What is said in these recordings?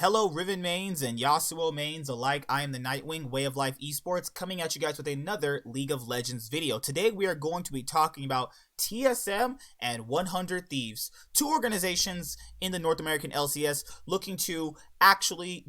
Hello, Riven mains and Yasuo mains alike. I am the Nightwing, Way of Life Esports, coming at you guys with another League of Legends video. Today we are going to be talking about TSM and 100 Thieves, two organizations in the North American LCS looking to actually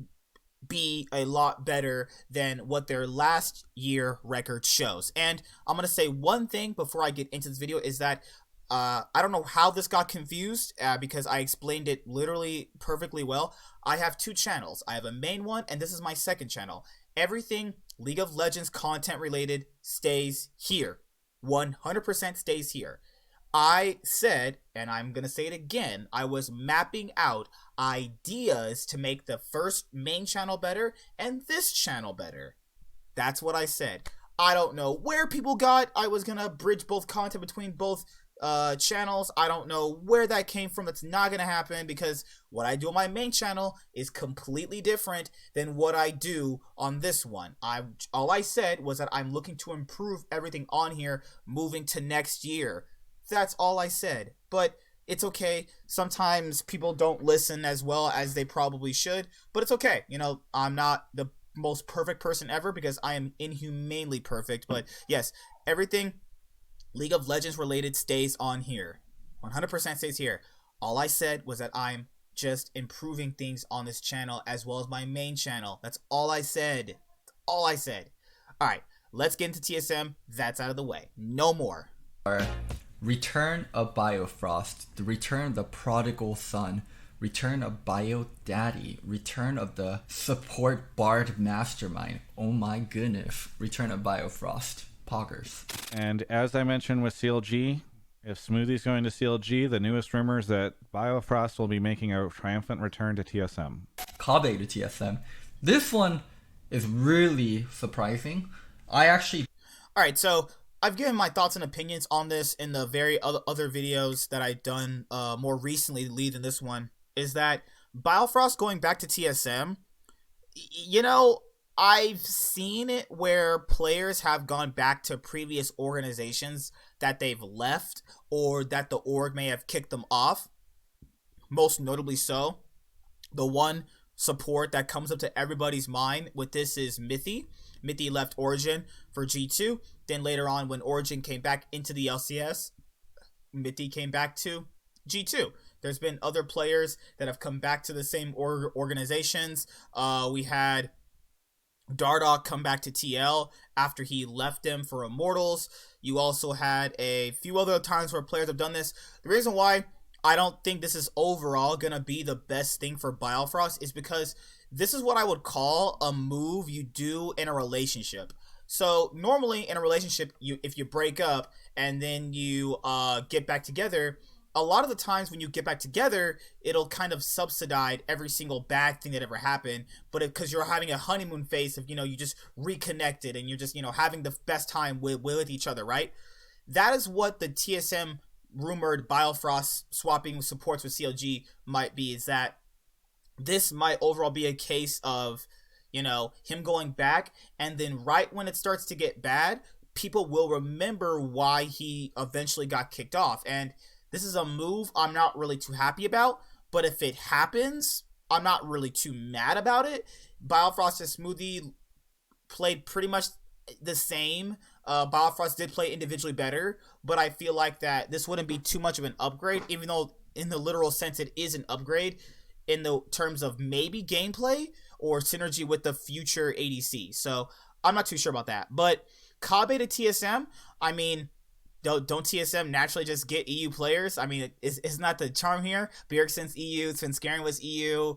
be a lot better than what their last year record shows. And I'm going to say one thing before I get into this video is that I don't know how this got confused because I explained it literally perfectly well. I have two channels. I have a main one and this is my second channel. Everything League of Legends content related stays here. 100% stays here. I said, and I'm going to say it again, I was mapping out ideas to make the first main channel better and this channel better. That's what I said. I don't know where people got I was going to bridge both content between both channels. I don't know where that came from. It's not gonna happen because what I do on my main channel is completely different than what I do on this one. All I said was that I'm looking to improve everything on here moving to next year. That's all I said. But it's okay. Sometimes people don't listen as well as they probably should, but it's okay. You know, I'm not the most perfect person ever because I am inhumanely perfect. But yes, everything League of Legends related stays on here. 100% stays here. All I said was that I'm just improving things on this channel as well as my main channel. That's all I said. That's all I said. Alright, let's get into TSM. That's out of the way. No more. Return of Biofrost, the return of the prodigal son, return of Bio Daddy, return of the support Bard mastermind. Oh my goodness. Return of Biofrost. Poggers. And as I mentioned with CLG, if Smoothie's going to CLG, the newest rumor is that Biofrost will be making a triumphant return to TSM. Kobbe to TSM. This one is really surprising. Alright, so I've given my thoughts and opinions on this in the very other videos that I've done more recently leading this one, is that Biofrost going back to TSM, you know, I've seen it where players have gone back to previous organizations that they've left or that the org may have kicked them off. Most notably so, the one support that comes up to everybody's mind with this is Mithy. Mithy left Origin for G2. Then later on when Origin came back into the LCS, Mithy came back to G2. There's been other players that have come back to the same organizations. We had Dardoch come back to TL after he left them for Immortals. You also had a few other times where players have done this. The reason why I don't think this is overall going to be the best thing for Biofrost is because this is what I would call a move you do in a relationship. So normally in a relationship, if you break up and then you get back together, a lot of the times when you get back together, it'll kind of subsidize every single bad thing that ever happened. But because you're having a honeymoon phase of, you know, you just reconnected and you're just, you know, having the best time with each other, right? That is what the TSM rumored Biofrost swapping supports with CLG might be, is that this might overall be a case of, you know, him going back and then right when it starts to get bad, people will remember why he eventually got kicked off. And this is a move I'm not really too happy about, but if it happens, I'm not really too mad about it. Biofrost and Smoothie played pretty much the same. Biofrost did play individually better, but I feel like that this wouldn't be too much of an upgrade, even though in the literal sense it is an upgrade in the terms of maybe gameplay or synergy with the future ADC. So I'm not too sure about that. But Kobbe to TSM, I mean, don't TSM naturally just get EU players? I mean, it's not the charm here. Bjergsen's EU, Svenskeren was EU,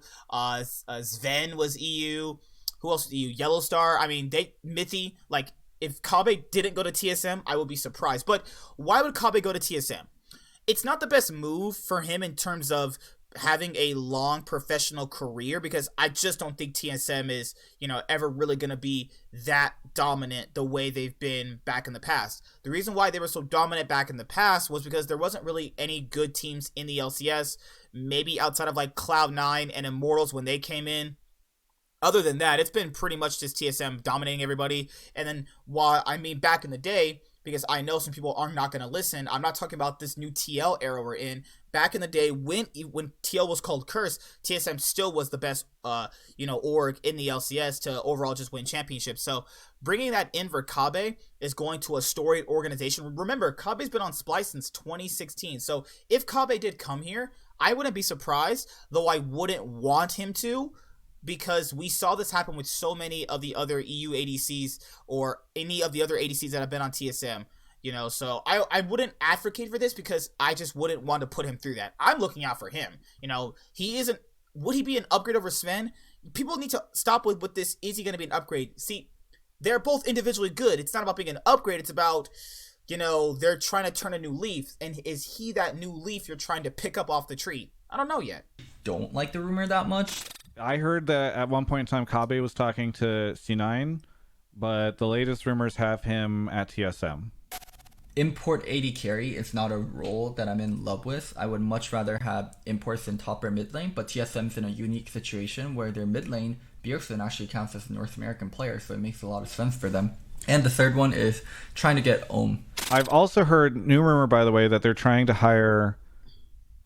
Sven was EU. Who else was EU? Yellowstar. I mean, Mithy, like, if Kobbe didn't go to TSM, I would be surprised. But why would Kobbe go to TSM? It's not the best move for him in terms of having a long professional career, because I just don't think TSM is, you know, ever really going to be that dominant the way they've been back in the past. The reason why they were so dominant back in the past was because there wasn't really any good teams in the LCS, maybe outside of like Cloud9 and Immortals when they came in. Other than that, it's been pretty much just TSM dominating everybody. And then, while I mean back in the day, because I know some people are not going to listen. I'm not talking about this new TL era we're in. Back in the day when TL was called Curse, TSM still was the best org in the LCS to overall just win championships. So bringing that in for Kobbe is going to a storied organization. Remember, Kobbe's been on Splice since 2016. So if Kobbe did come here, I wouldn't be surprised, though I wouldn't want him to, because we saw this happen with so many of the other EU ADCs or any of the other ADCs that have been on TSM. So I wouldn't advocate for this because I just wouldn't want to put him through that. I'm looking out for him. He isn't. Would he be an upgrade over Sven? People need to stop with this. Is he going to be an upgrade? See, they're both individually good. It's not about being an upgrade. It's about, they're trying to turn a new leaf. And is he that new leaf you're trying to pick up off the tree? I don't know yet. Don't like the rumor that much. I heard that at one point in time, Kobbe was talking to C9, but the latest rumors have him at TSM. Import AD carry is not a role that I'm in love with. I would much rather have imports in top or mid lane, but TSM's in a unique situation where their mid lane, Bjergsen, actually counts as a North American player, so it makes a lot of sense for them. And the third one is trying to get Ohm. I've also heard new rumor, by the way, that they're trying to hire,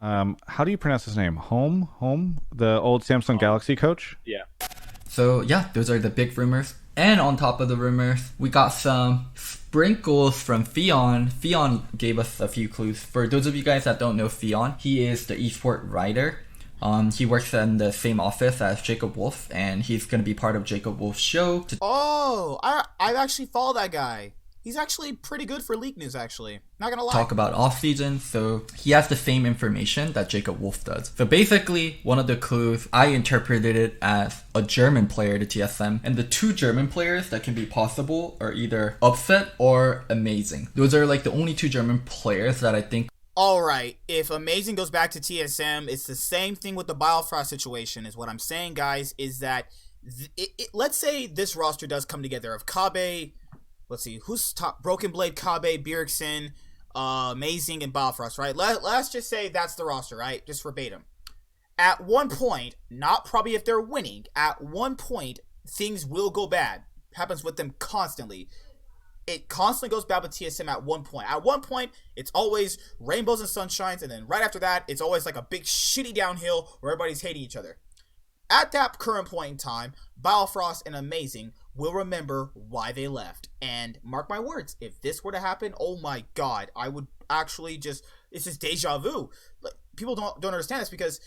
how do you pronounce his name? Home? The old Samsung Galaxy coach? Yeah. So yeah, those are the big rumors. And on top of the rumors, we got some sprinkles from Fion. Fion gave us a few clues. For those of you guys that don't know Fion, he is the esport writer. He works in the same office as Jacob Wolf, and he's going to be part of Jacob Wolf's show. I actually follow that guy. He's actually pretty good for League News, actually. Not gonna lie. Talk about off-season, so he has the same information that Jacob Wolf does. So basically, one of the clues, I interpreted it as a German player to TSM, and the two German players that can be possible are either Upset or Amazing. Those are like the only two German players that I think. Alright, if Amazing goes back to TSM, it's the same thing with the Biofrost situation, is what I'm saying, guys, is that, let's say this roster does come together of Kobbe, let's see, who's top? Broken Blade, Kobbe, Bjergsen, Amazing, and Biofrost, right? Let's just say that's the roster, right? Just verbatim. At one point, not probably if they're winning, at one point, things will go bad. Happens with them constantly. It constantly goes bad with TSM at one point. At one point, it's always rainbows and sunshines, and then right after that, it's always like a big shitty downhill where everybody's hating each other. At that current point in time, Biofrost and Amazing will remember why they left. And mark my words, if this were to happen, oh my god, I would actually just, it's just deja vu. Like, people don't understand this because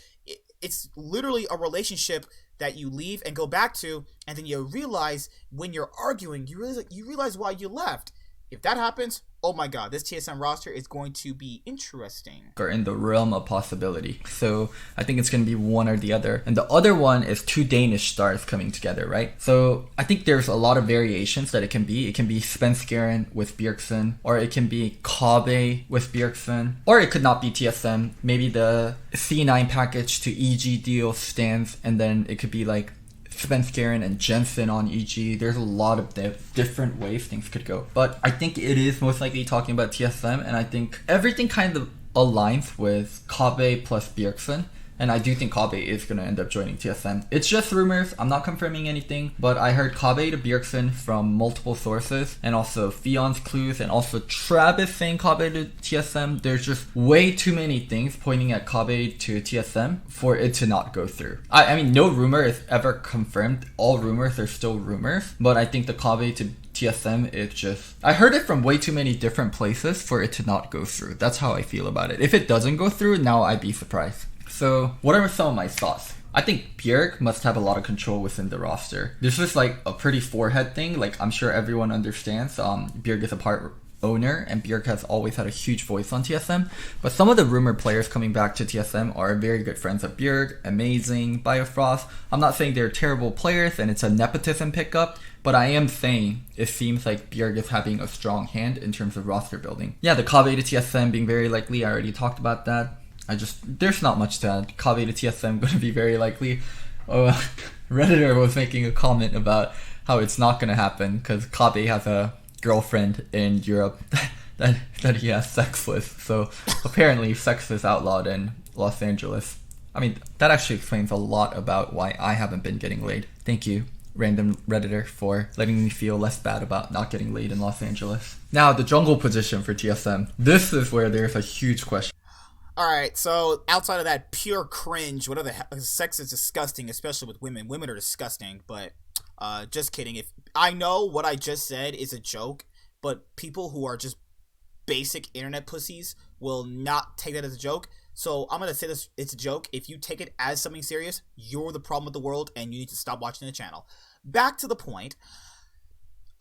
it's literally a relationship that you leave and go back to, and then you realize when you're arguing, you realize why you left. If that happens, oh my god, this TSM roster is going to be interesting. Are in the realm of possibility. So I think it's going to be one or the other. And the other one is two Danish stars coming together, right? So I think there's a lot of variations that it can be. It can be Svenskeren with Bjergsen, or it can be Kobbe with Bjergsen, or it could not be TSM. Maybe the C9 package to EG deal stands, and then it could be like Svenskeren and Jensen on EG. There's a lot of different ways things could go. But I think it is most likely talking about TSM, and I think everything kind of aligns with Kobbe plus Bjergsen. And I do think Kobbe is going to end up joining TSM. It's just rumors. I'm not confirming anything. But I heard Kobbe to Bjergsen from multiple sources. And also Fion's clues. And also Travis saying Kobbe to TSM. There's just way too many things pointing at Kobbe to TSM for it to not go through. I mean, no rumor is ever confirmed. All rumors are still rumors. But I think the Kobbe to TSM is just, I heard it from way too many different places for it to not go through. That's how I feel about it. If it doesn't go through, now I'd be surprised. So, what are some of my thoughts? I think Bjerg must have a lot of control within the roster. This is like a pretty forehead thing, like I'm sure everyone understands. Bjerg is a part owner, and Bjerg has always had a huge voice on TSM. But some of the rumored players coming back to TSM are very good friends of Bjerg, Amazing, Biofrost. I'm not saying they're terrible players and it's a nepotism pickup, but I am saying it seems like Bjerg is having a strong hand in terms of roster building. Yeah, the Kobbe to TSM being very likely, I already talked about that. There's not much to add. Kobbe to TSM going to be very likely. Redditor was making a comment about how it's not going to happen because Kobbe has a girlfriend in Europe that he has sex with. So apparently sex is outlawed in Los Angeles. I mean, that actually explains a lot about why I haven't been getting laid. Thank you. random Redditor, for letting me feel less bad about not getting laid in Los Angeles. Now, the jungle position for TSM. This is where there's a huge question. Alright, so outside of that pure cringe, whatever the hell, sex is disgusting, especially with women. Women are disgusting, but just kidding. If I know what I just said is a joke, but people who are just basic internet pussies will not take that as a joke. So I'm gonna say this: it's a joke. If you take it as something serious, you're the problem with the world, and you need to stop watching the channel. Back to the point.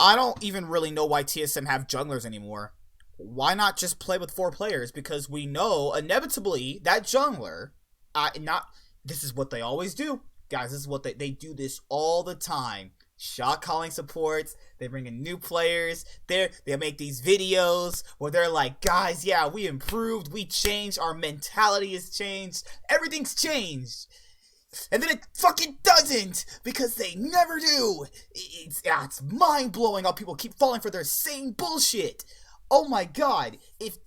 I don't even really know why TSM have junglers anymore. Why not just play with 4 players? Because we know inevitably that jungler, this is what they always do, guys. This is what they do this all the time. Shot calling supports. They bring in new players. They make these videos where they're like, guys, yeah, we improved, we changed, our mentality has changed, everything's changed. And then it fucking doesn't, because they never do. It's mind-blowing how people keep falling for their same bullshit. Oh my god. If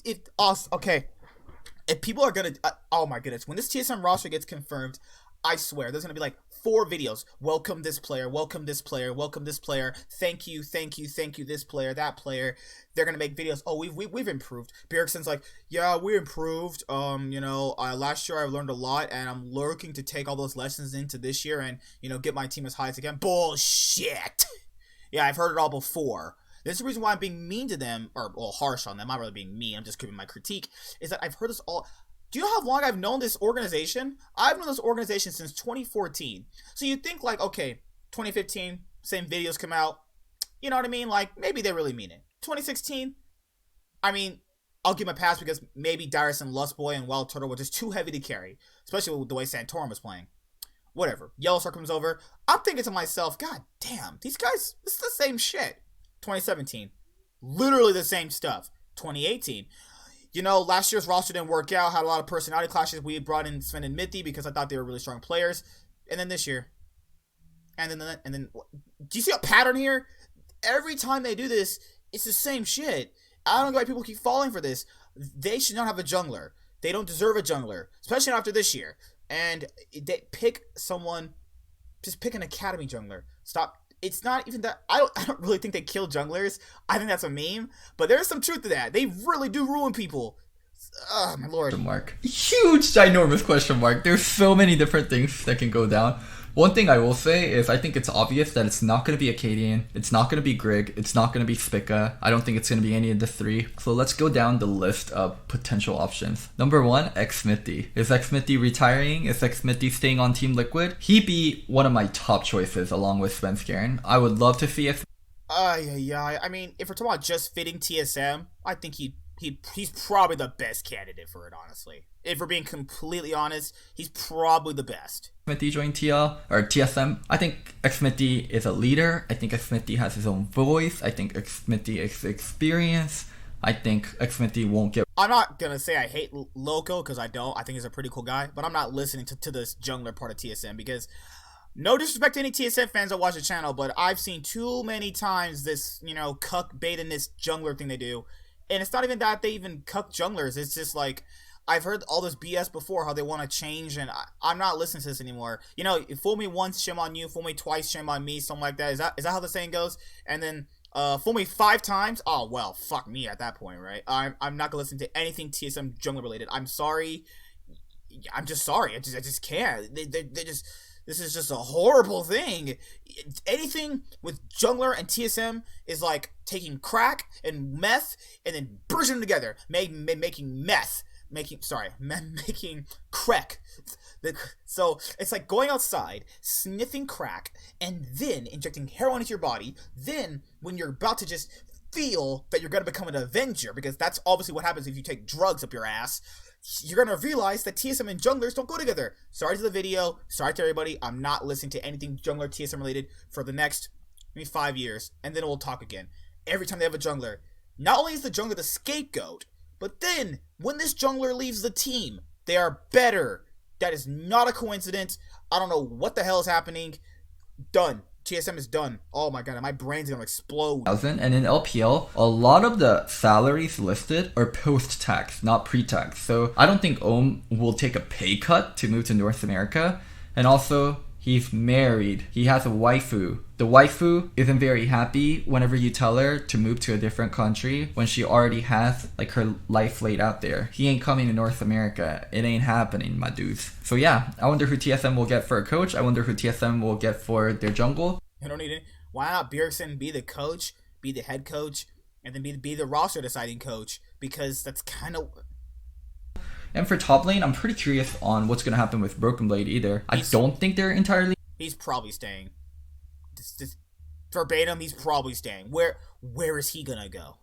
people are gonna, oh my goodness, when this TSM roster gets confirmed, I swear, there's gonna be like 4 videos. Welcome this player, welcome this player, welcome this player. Thank you, thank you, thank you, this player, that player. They're gonna make videos. Oh, we've improved. Bjergsen's like, yeah, we improved. Last year I learned a lot, and I'm looking to take all those lessons into this year and, get my team as high as I can. Bullshit. Yeah, I've heard it all before. This is the reason why I'm being mean to them, or harsh on them. I'm not really being mean. I'm just giving my critique. Is that I've heard this all. Do you know how long I've known this organization? I've known this organization since 2014. So you think like, okay, 2015, same videos come out. You know what I mean? Like, maybe they really mean it. 2016, I mean, I'll give him a pass because maybe Dyrus and Lustboy and Wild Turtle were just too heavy to carry, especially with the way Santorum was playing. Whatever. Yellow Star comes over. I'm thinking to myself, god damn, these guys, this is the same shit. 2017, literally the same stuff. 2018, last year's roster didn't work out, had a lot of personality clashes. We brought in Sven and Mithy because I thought they were really strong players. And then this year, and then do you see a pattern here? Every time they do this, it's the same shit. I don't know why people keep falling for this. They should not have a jungler. They don't deserve a jungler, especially after this year. And they pick someone, just pick an academy jungler. Stop. It's not even that. I don't really think they kill junglers. I think that's a meme, but there's some truth to that. They really do ruin people. Oh my lord. Huge, ginormous question mark. There's so many different things that can go down. One thing I will say is I think it's obvious that it's not going to be Acadian, it's not going to be Grig, it's not going to be Spica. I don't think it's going to be any of the 3. So let's go down the list of potential options. Number 1, Xmithy. Is Xmithy retiring? Is Xmithy staying on Team Liquid? He'd be one of my top choices along with Svenskeren. I would love to see Xmithy. I mean, if we're talking about just fitting TSM, I think he's probably the best candidate for it, honestly. If we're being completely honest, he's probably the best. Xmithy joined TSM. I think Xmithy is a leader. I think Xmithy has his own voice. I think Xmithy is experienced. I think Xmithy won't get... I'm not gonna say I hate Loco, because I don't. I think he's a pretty cool guy, but I'm not listening to this jungler part of TSM, because no disrespect to any TSM fans that watch the channel, but I've seen too many times this, cuck baiting this jungler thing they do. And it's not even that they even cuck junglers. It's just like, I've heard all this BS before, how they want to change, and I'm not listening to this anymore. Fool me once, shame on you. Fool me twice, shame on me. Something like that. Is that how the saying goes? And then, fool me 5 times? Oh, well, fuck me at that point, right? I'm not gonna listen to anything TSM jungler related. I'm sorry. I'm just sorry. I just can't. They just... This is just a horrible thing. Anything with jungler and TSM is like taking crack and meth and then bridging them together, making meth. Making crack. So it's like going outside, sniffing crack, and then injecting heroin into your body. Then when you're about to just feel that you're going to become an Avenger, because that's obviously what happens if you take drugs up your ass, you're going to realize that TSM and junglers don't go together. Sorry to the video. Sorry to everybody. I'm not listening to anything jungler TSM related for the next maybe 5 years, and then we'll talk again. Every time they have a jungler, not only is the jungler the scapegoat, but then when this jungler leaves the team, they are better. That is not a coincidence. I don't know what the hell is happening. Done. TSM is done. Oh my god, my brain's gonna explode. And in LPL, a lot of the salaries listed are post-tax, not pre-tax. So I don't think Ohm will take a pay cut to move to North America. And also, He's married. He has a waifu. The waifu isn't very happy whenever you tell her to move to a different country when she already has like her life laid out there. He ain't coming to North America. It ain't happening, my dudes. So yeah, I wonder who TSM will get for a coach. I wonder who TSM will get for their jungle. I don't need it. Why not Bjergsen be the coach, be the head coach, and then be the roster deciding coach? Because that's kind of... And for top lane, I'm pretty curious on what's going to happen with Broken Blade either. I don't think they're entirely... He's probably staying. Just verbatim, he's probably staying. Where is he going to go?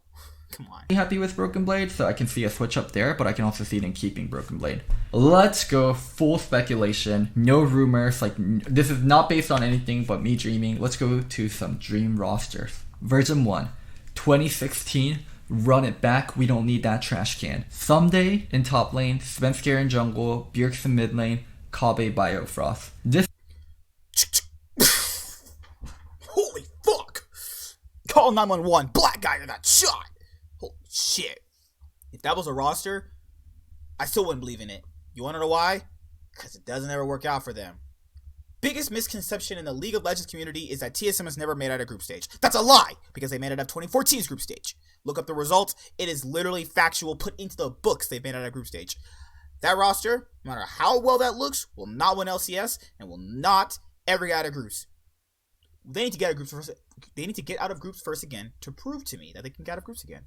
Come on. Happy with Broken Blade, so I can see a switch up there, but I can also see them keeping Broken Blade. Let's go full speculation. No rumors. Like, this is not based on anything but me dreaming. Let's go to some dream rosters. Version 1, 2016... Run it back. We don't need that trash can. Someday in top lane, Svenskar in jungle, Bjergsen mid lane, Kobbe Biofrost. This Holy fuck! Call 911. Black guy that got shot. Holy shit! If that was a roster, I still wouldn't believe in it. You wanna know why? Because it doesn't ever work out for them. Biggest misconception in the League of Legends community is that TSM has never made it out of group stage. That's a lie, because they made it out of 2014's group stage. Look up the results. It is literally factual, put into the books they've made it out of group stage. That roster, no matter how well that looks, will not win LCS and will not ever get out of groups. They need to get out of groups first. They need to get out of groups first again to prove to me that they can get out of groups again.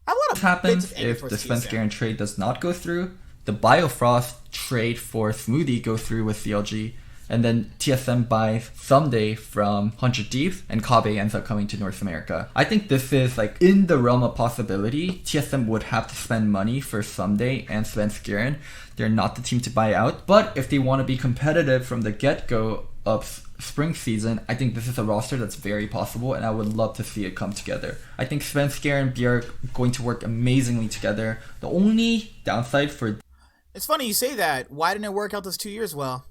I have a lot of happens if the Svenskar trade does not go through. The Biofrost trade for Smoothie goes through with CLG. And then TSM buys Someday from 100 Thieves, and Kobbe ends up coming to North America. I think this is like in the realm of possibility. TSM would have to spend money for Someday and Svenskar. They're not the team to buy out. But if they want to be competitive from the get-go of spring season, I think this is a roster that's very possible, and I would love to see it come together. I think Svenskar and Bjerg are going to work amazingly together. The only downside for... It's funny you say that. Why didn't it work out those 2 years well?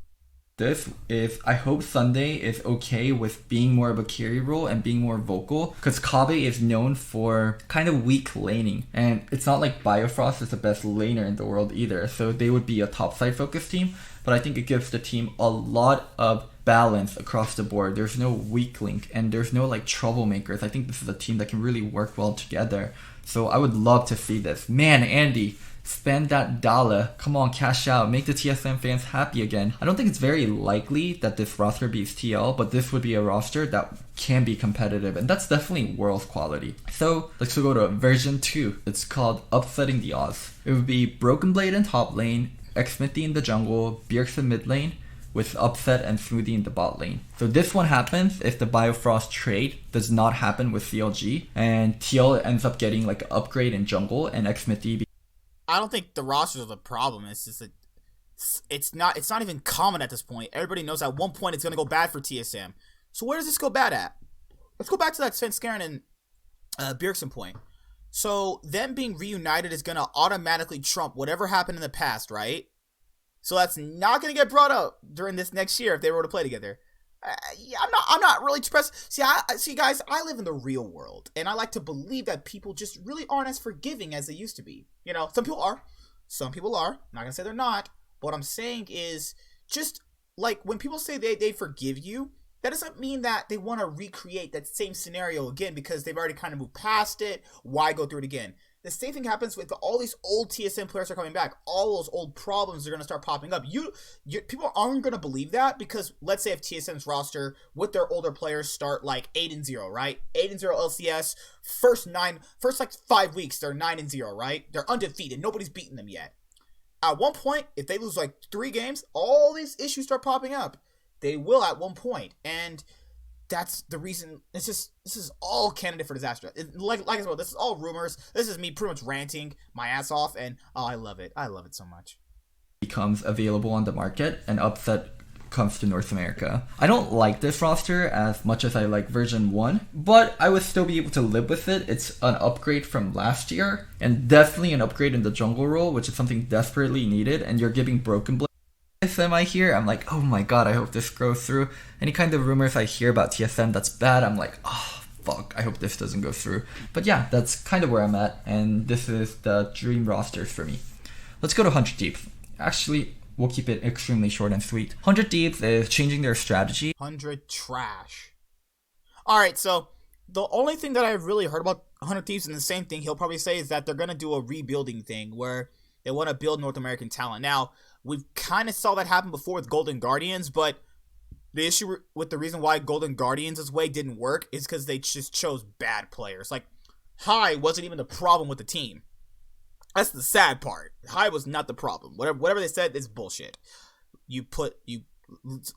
This is, I hope Sunday is okay with being more of a carry role and being more vocal, because Kobbe is known for kind of weak laning, and it's not like Biofrost is the best laner in the world either, so they would be a topside focused team, but I think it gives the team a lot of balance across the board. There's no weak link and there's no like troublemakers. I think this is a team that can really work well together, so I would love to see this. Man, Andy, spend that dollar. Come on, cash out. Make the TSM fans happy again. I don't think it's very likely that this roster beats TL, but this would be a roster that can be competitive, and that's definitely world quality. So let's go to version 2. It's called Upsetting the Odds. It would be Broken Blade in top lane, Xmithy in the jungle, Bjergsen mid lane, with Upset and Smoothie in the bot lane. So this one happens if the Biofrost trade does not happen with CLG, and TL ends up getting like an upgrade in jungle, and Xmithy... I don't think the rosters are the problem. It's just that it's not even common at this point. Everybody knows at one point it's going to go bad for TSM. So where does this go bad at? Let's go back to that Svenskar and Bjergsen point. So them being reunited is going to automatically trump whatever happened in the past, right? So that's not going to get brought up during this next year if they were to play together. I'm not really depressed. See, guys, I live in the real world, and I like to believe that people just really aren't as forgiving as they used to be. You know, some people are. I'm not gonna say they're not. But what I'm saying is, just like when people say they forgive you, that doesn't mean that they want to recreate that same scenario again because they've already kind of moved past it. Why go through it again? The same thing happens with all these old TSM players are coming back. All those old problems are going to start popping up. People aren't going to believe that because let's say if TSM's roster with their older players start like 8-0, right? 8-0 LCS, first 5 weeks, they're 9-0, right? They're undefeated. Nobody's beaten them yet. At one point, if they lose like 3 games, all these issues start popping up. They will at one point. And that's the reason. This is all candidate for disaster. Like I said, this is all rumors. This is me pretty much ranting my ass off, and I love it. I love it so much. Becomes available on the market, and Upset comes to North America. I don't like this roster as much as I like version 1, but I would still be able to live with it. It's an upgrade from last year, and definitely an upgrade in the jungle role, which is something desperately needed, and you're giving Broken Blade. TSM I hear, I'm like, oh my god, I hope this goes through. Any kind of rumors I hear about TSM that's bad, I'm like, oh fuck, I hope this doesn't go through. But yeah, that's kind of where I'm at, and this is the dream rosters for me. Let's go to 100 Deep. Actually, we'll keep it extremely short and sweet. 100 Thieves is changing their strategy. 100 trash. Alright, so the only thing that I've really heard about 100 Thieves, and the same thing he'll probably say, is that they're going to do a rebuilding thing where they want to build North American talent. Now, we've kind of saw that happen before with Golden Guardians, but the issue with the reason why Golden Guardians' way didn't work is because they just chose bad players. Like, High wasn't even the problem with the team. That's the sad part. High was not the problem. Whatever they said is bullshit.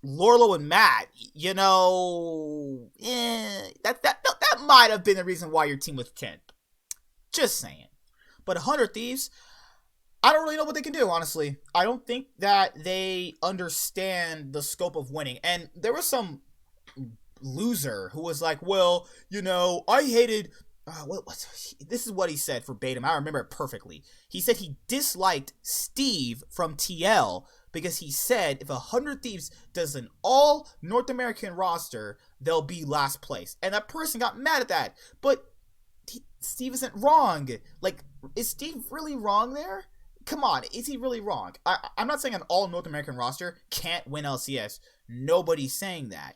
Lorlo and Matt, you know, that might have been the reason why your team was 10th. Just saying. But 100 Thieves, I don't really know what they can do, honestly. I don't think that they understand the scope of winning. And there was some loser who was like, well, you know, I hated... this is what he said verbatim. I remember it perfectly. He said he disliked Steve from TL because he said if 100 Thieves does an all North American roster, they'll be last place. And that person got mad at that. But Steve isn't wrong. Like, is Steve really wrong there? Come on, is he really wrong? I'm not saying an all North American roster can't win LCS. Nobody's saying that.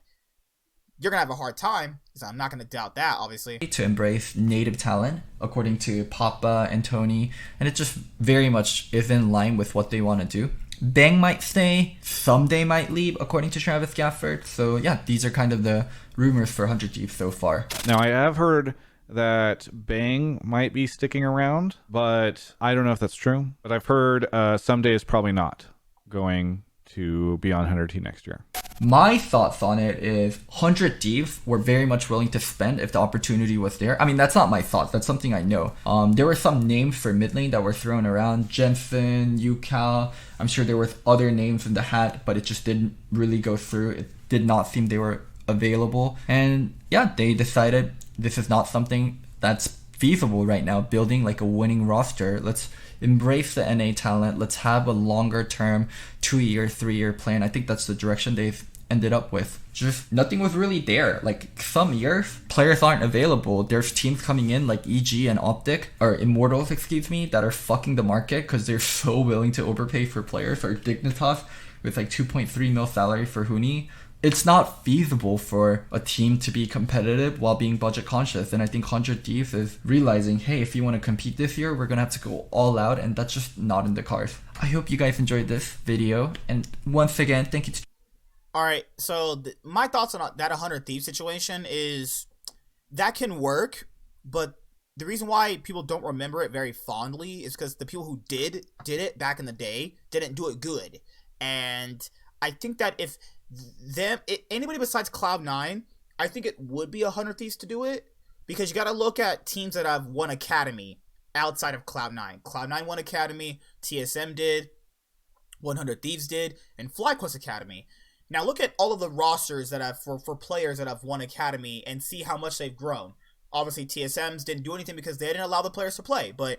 You're going to have a hard time, because I'm not going to doubt that, obviously. To embrace native talent, according to Papa and Tony, and it just very much is in line with what they want to do. Bang might stay, someday might leave, according to Travis Gafford. So yeah, these are kind of the rumors for 100 Thieves so far. Now, I have heard that Bang might be sticking around, but I don't know if that's true. But I've heard someday is probably not going to be on 100 T next year. My thoughts on it is 100 Thieves were very much willing to spend if the opportunity was there. I mean, that's not my thoughts. That's something I know. There were some names for mid lane that were thrown around. Jensen, Yukal. I'm sure there were other names in the hat, but it just didn't really go through. It did not seem they were available. And yeah, they decided this is not something that's feasible right now. Building like a winning roster. Let's embrace the NA talent. Let's have a longer term 2-year, 3-year plan. I think that's the direction they've ended up with. Just nothing was really there. Like some years, players aren't available. There's teams coming in like EG and Optic, or Immortals, excuse me, that are fucking the market because they're so willing to overpay for players. Or Dignitas with like 2.3 mil salary for Huni. It's not feasible for a team to be competitive while being budget conscious. And I think 100 Thieves is realizing, hey, if you want to compete this year, we're going to have to go all out. And that's just not in the cards. I hope you guys enjoyed this video. And once again, thank you to... Alright, so my thoughts on that 100 Thieves situation is that can work, but the reason why people don't remember it very fondly is because the people who did it back in the day didn't do it good. And I think that if anybody besides Cloud9, I think it would be 100 Thieves to do it, because you got to look at teams that have won Academy outside of Cloud9. Cloud9 won Academy, TSM did, 100 Thieves did, and FlyQuest Academy. Now look at all of the rosters that have for players that have won Academy and see how much they've grown. Obviously TSMs didn't do anything because they didn't allow the players to play, but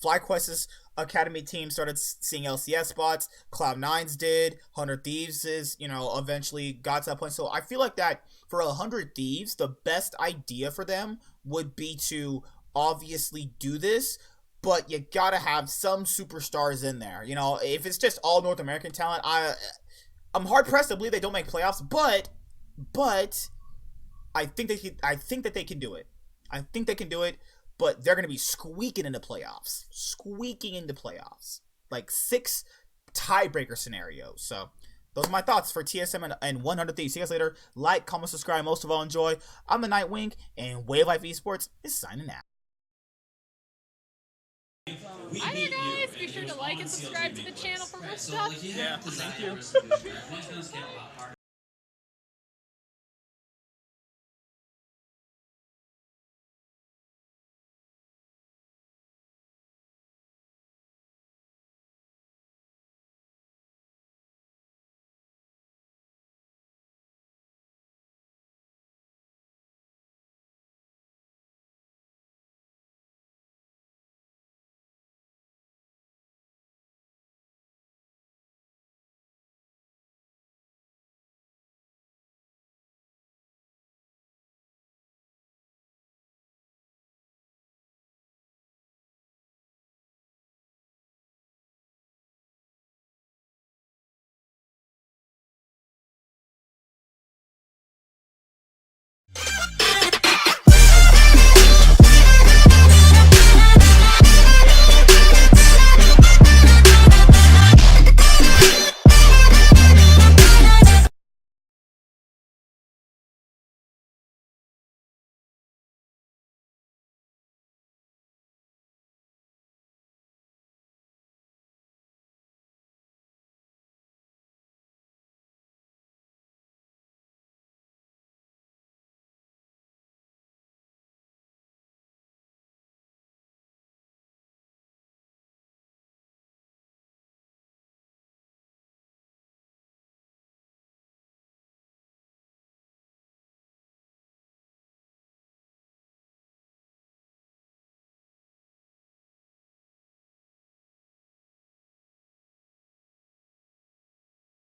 FlyQuest's Academy team started seeing LCS spots. Cloud9's did. 100 Thieves is, eventually got to that point. So I feel like that for 100 Thieves, the best idea for them would be to obviously do this, but you gotta have some superstars in there. If it's just all North American talent, I'm hard pressed to believe they don't make playoffs, but I think that they can do it. I think they can do it. But they're going to be squeaking into playoffs. Like 6 tiebreaker scenarios. So those are my thoughts for TSM and 100 Thieves. See you guys later. Like, comment, subscribe. Most of all, enjoy. I'm the Nightwing, and Wave Life Esports is signing out. Hi there, guys. Be sure to like and subscribe to the channel for more stuff. Yeah, thank you.